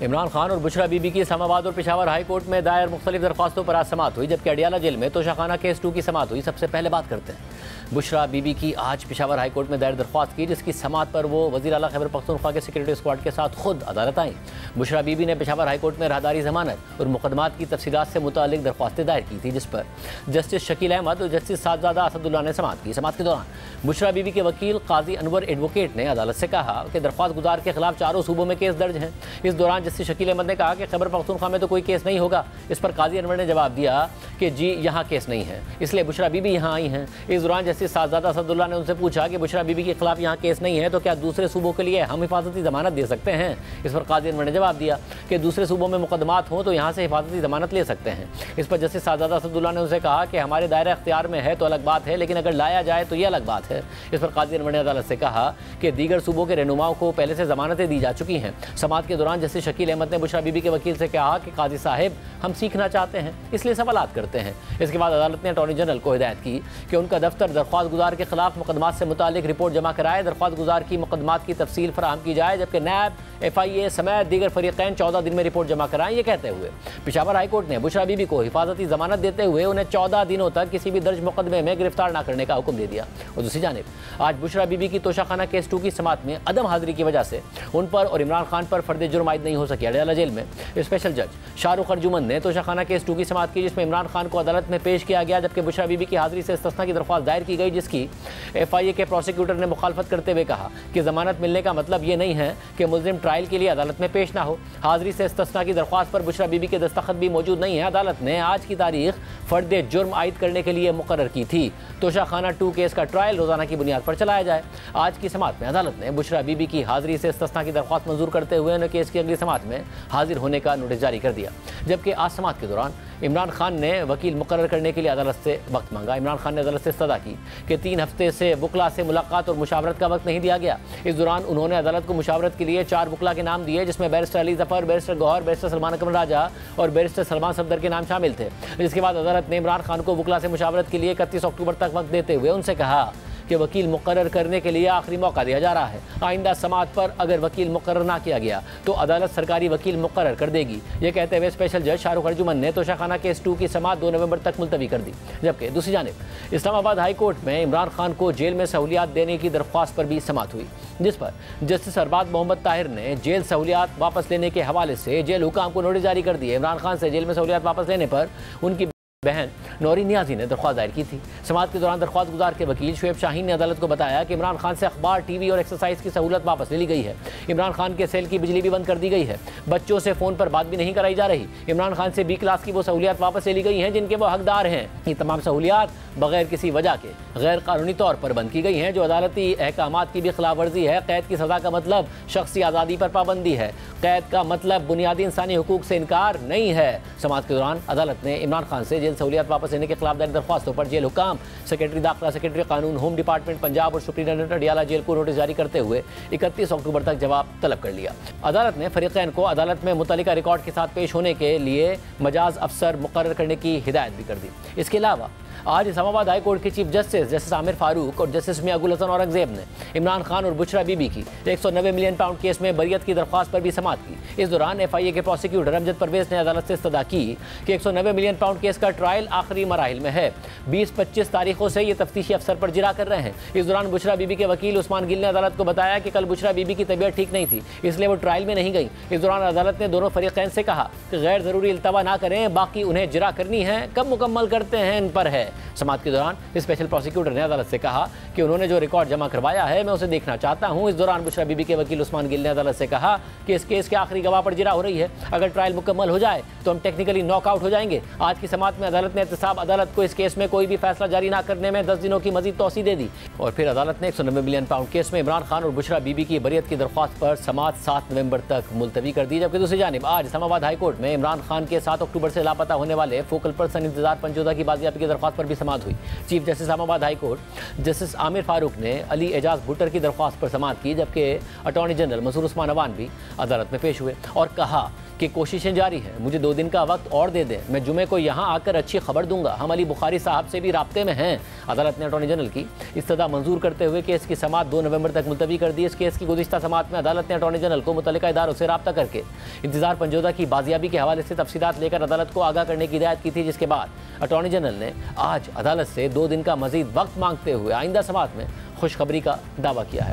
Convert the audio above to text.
इमरान खान और बुशरा बीबी की इस्लामाबाद और पेशावर हाई कोर्ट में दायर मुख्तलिफ दरख्वास्तों पर आज समाअत हुई, जबकि अडियाला जेल में तोशाखाना केस 2 की समाअत हुई। सबसे पहले बात करते हैं बुशरा बीबी की आज पेशावर हाई कोर्ट में दायर दरख्वास्त की, जिसकी समाअत पर वो वज़ीर आला खैबर पख्तूनख्वा के सिक्योरिटी स्क्वाड के साथ खुद अदालत आई। बुशरा बीबी ने पेशावर हाई कोर्ट में राहदारी जमानत और मुकदमात की तफसीलात से मुतालिक दरख्वास्तें दायर की थी, जिस पर जस्टिस शकील अहमद और जस्टिस साहबजादा असदुल्ला ने समाअत की। समाअत के दौरान बुशरा बीबी के वकील काजी अनवर एडवोकेट ने अदालत से कहा कि दरख्वास्त गुजार के खिलाफ चारों सूबों में केस दर्ज हैं। इस दौरान जस्टिस शकील अहमद ने कहा कि खैबर पख्तूनख्वा में तो कोई केस नहीं होगा। इस पर काजी अनवर ने जवाब दिया कि जी यहाँ केस नहीं है, इसलिए बुशरा बीबी यहाँ आई हैं। इस दौरान जस्टिस साहबजादा असदुल्ला ने उनसे पूछा कि बुशरा बीबी के खिलाफ यहाँ केस नहीं है तो क्या दूसरे सूबों के लिए हम हिफाजती जमानत दे सकते हैं। इस पर काजी अनवर ने जवाब दिया कि दूसरे सूबों में मुकदमात हों तो यहाँ से हिफाजती जमानत ले सकते हैं। इस पर जस्टिस साहबजादा असदुल्ला ने उनसे कहा कि हमारे दायरा अख्तियार में है तो अलग बात है, लेकिन अगर लाया जाए तो यह अलग बात है। इस पर काजी अनवर ने अदालत से कहा कि दीगर सूबों के रहनुमाओं को पहले से जमानतें दी जा चुकी हैं। समाअत के दौरान जस्टिस शकील अहमद ने बुशरा बीबी के वकील से कहा कि काजी साहब हम सीखना चाहते हैं, इसलिए सवालात करते हैं। इसके बाद अदालत ने अटॉर्नी जनरल को हिदायत की कि उनका दफ्तर दरख्वास्त गुजार के खिलाफ मुकदमात से मुतालिक रिपोर्ट जमा कराए, दरख्वास्त गुजार की मुकदमात की तफसील फराहम की जाए, जबकि नैब FIA समेत दीगर फरीकैन 14 दिन में रिपोर्ट जमा कराएं। ये कहते हुए पेशावर हाई कोर्ट ने बुशरा बीबी को हिफाजती जमानत देते हुए उन्हें 14 दिनों तक किसी भी दर्ज मुकदमे में गिरफ्तार न करने का हुक्म दे दिया। और दूसरी जानिब आज बुशरा बीबी की तोशाखाना केस 2 की समाअत में अदम हाजिरी की वजह से उन पर और इमरान खान पर फर्द जुर्म आयद नहीं हो सके। अडियाला जेल में स्पेशल जज शाहरुख अर्जुमन ने तोशाखाना केस 2 की समाअत की, जिसमें इमरान खान को अदालत में पेश किया गया, जबकि बुशरा बीबी की हाजिरी से इस्तिस्ना की दरख्वास्त दायर की गई, जिसकी FIA के प्रोसिक्यूटर ने मुखालफत करते हुए कहा कि जमानत मिलने का मतलब ये नहीं है कि मुलजिम ट्रायल के लिए अदालत में पेश ना हो। हाजिरी से इस्तिस्ना की दरख्वास्त पर बुशरा बीबी के दस्तखत भी मौजूद नहीं है। अदालत ने आज की तारीख फर्द जुर्म आयद करने के लिए मुकर्रर की थी। तोशाखाना 2 केस का ट्रायल रोजाना की बुनियाद पर चलाया जाए। आज की समाअत में अदालत ने बुशरा बीबी की हाजिरी से इस्तिस्ना की दरख्वास्त मंजूर करते हुए उन्हें केस की अगली समाअत में हाजिर होने का नोटिस जारी कर दिया, जबकि आज समाअत के दौरान इमरान खान ने वकील मुकर्रर करने के लिए अदालत से वक्त मांगा। इमरान खान ने अदालत से इस्तदा की कि 3 हफ्ते से वकला से मुलाकात और मुशावरत का वक्त नहीं दिया गया। इस दौरान उन्होंने अदालत को मुशावरत के लिए 4 वकला के नाम दिए, जिसमें barrister Ali Zafar, barrister Gohar, barrister Salman Akmal Raja और बैरिस्टर सलमान सफदर के नाम शामिल थे। जिसके बाद अदालत ने इमरान खान को वकला से मुशावरत के लिए 31 अक्टूबर तक वक्त देते हुए उनसे कहा कि वकील मुकर्रर करने के लिए आखिरी मौका दिया जा रहा है। आइंदा समाअत पर अगर वकील मुकर्रर ना किया गया तो अदालत सरकारी वकील मुकर्रर कर देगी। ये कहते हुए स्पेशल जज शाहरुख अर्जुमन ने तोशाखाना केस 2 की समाअत 2 नवंबर तक मुलतवी कर दी। जबकि दूसरी जानिब इस्लामाबाद हाई कोर्ट में इमरान खान को जेल में सहूलियात देने की दरख्वास्त पर भी समाअत हुई, जिस पर जस्टिस अरबाज मोहम्मद ताहिर ने जेल सहूलियात वापस लेने के हवाले से जेल हुकाम को नोटिस जारी कर दिए। इमरान खान से जेल में सहूलियात वापस लेने पर उनकी बहन नौरी नियाजी ने दरख्वास्त दायर की थी। समाअत के दौरान दरख्वास्त गुजार के वकील शुएब शाहीन ने अदालत को बताया कि इमरान खान से अखबार, TV और एक्सरसाइज की सहूलत वापस ले ली गई है। इमरान खान के सेल की बिजली भी बंद कर दी गई है। बच्चों से फ़ोन पर बात भी नहीं कराई जा रही। इमरान खान से B क्लास की वो सहूलियात वापस ले ली गई हैं जिनके वो हकदार हैं। ये तमाम सहूलियात बगैर किसी वजह के गैर कानूनी तौर पर बंद की गई हैं, जो अदालती अहकामात की भी खिलाफ वर्जी है। कैद की सज़ा का मतलब शख्सी आज़ादी पर पाबंदी है। कैद का मतलब बुनियादी इंसानी हुकूक से इनकार नहीं है। समाअत के दौरान अदालत ने इमरान खान से जेल सहूलियात वापस लेने के खिलाफ दायर दरख्वास्तों पर जेल हुकाम, सेक्रेटरी दाखिला, सेक्रेटरी कानून, होम डिपार्टमेंट पंजाब और सुप्रीटेंडेंट अडियाला जेल को नोटिस जारी करते हुए 31 अक्टूबर तक जवाब तलब कर लिया। अदालत ने फरीकैन को अदालत में मुतल्लिका रिकॉर्ड के साथ पेश होने के लिए मजाज अफसर मुकर्रर करने की हिदायत भी कर दी। इसके अलावा आज इस्लामाबाद हाई कोर्ट के चीफ जस्टिस आमिर फारूक और जस्टिस मियां गुल हसन औरंगजेब ने इमरान खान और बुशरा बीबी की 190 मिलियन पाउंड केस में बरियत की दरख्वास्त पर भी समाअत की। इस दौरान FIA के प्रोसिक्यूटर अमजद परवेज ने अदालत से इस्तदा की कि 190 मिलियन पाउंड केस का ट्रायल आखिरी मराहिल में है। 20-25 तारीखों से ये तफ्तीशी अफसर पर जिरा कर रहे हैं। इस दौरान बुशरा बीबी के वकील उस्मान गिल ने अदालत को बताया कि कल बुशरा बीबी की तबीयत ठीक नहीं थी, इसलिए वो ट्रायल में नहीं गई। इस दौरान अदालत ने दोनों फरीकैन से कहा कि गैर ज़रूरी इल्तवा ना करें, बाकी उन्हें जिरा करनी है, कब मुकम्मल करते हैं इन पर है। समाअत के दौरान स्पेशल प्रोसिक्यूटर ने अदालत से कहा कि उन्होंने जो रिकॉर्ड जमा करवाया है मैं उसे देखना चाहता हूं। इस दौरान बुशरा बीबी के वकील उस्मान गिल ने अदालत से कहा कि इस केस के आखिरी गवाह पर जिरा हो रही है। अगर ट्रायल मुकम्मल हो जाए तो हम टेक्निकली नॉकआउट हो जाएंगे। आज की समाअत में अदालत ने एहतसाब अदालत को इस केस में कोई भी फैसला जारी न करने में 10 दिनों की मजीद तौसी दे दी। और फिर अदालत ने 190 मिलियन पाउंड केस में इमरान खान और बुशरा बीबी की बरियत की दरख्वास्त पर समाअत 7 नवंबर तक मुलतवी कर दी। जबकि दूसरी जानिब आज इस्लामाबाद हाई कोर्ट में इमरान खान के 7 अक्टूबर से लापता होने वाले फोकल पर्सन इंतजार पंजोदा की बाजियाबी की दरख्वास्त पर भी समाअत हुई। Chief justice Islamabad high court justice Aamir Farooq ने अली एजाज भुट्टर की दरख्वास्त पर समाअत की, जबकि अटॉर्नी जनरल मसूर उस्मान अवान भी अदालत में पेश हुए और कहा कि कोशिशें जारी हैं, मुझे 2 दिन का वक्त और दे दें, मैं जुमे को यहाँ आकर अच्छी खबर दूंगा। हम अली बुखारी साहब से भी राब्ते में हैं। अदालत ने अटॉर्नी जनरल की इस्तदा मंजूर करते हुए केस की समाअत 2 नवंबर तक मुलतवी कर दी। इस केस की गुज़िश्ता समाअत में अदालत ने अटॉर्नी जनरल को मुतल्लिका इदारों से रब्ता करके इंतजार पंजोदा की बाजियाबी के हवाले से तफसीलात लेकर अदालत को आगाह करने की हिदायत की थी, जिसके बाद अटॉर्नी जनरल ने आज अदालत से 2 दिन का मजीद वक्त मांगते हुए आइंदा समाअत में खुशखबरी का दावा किया है।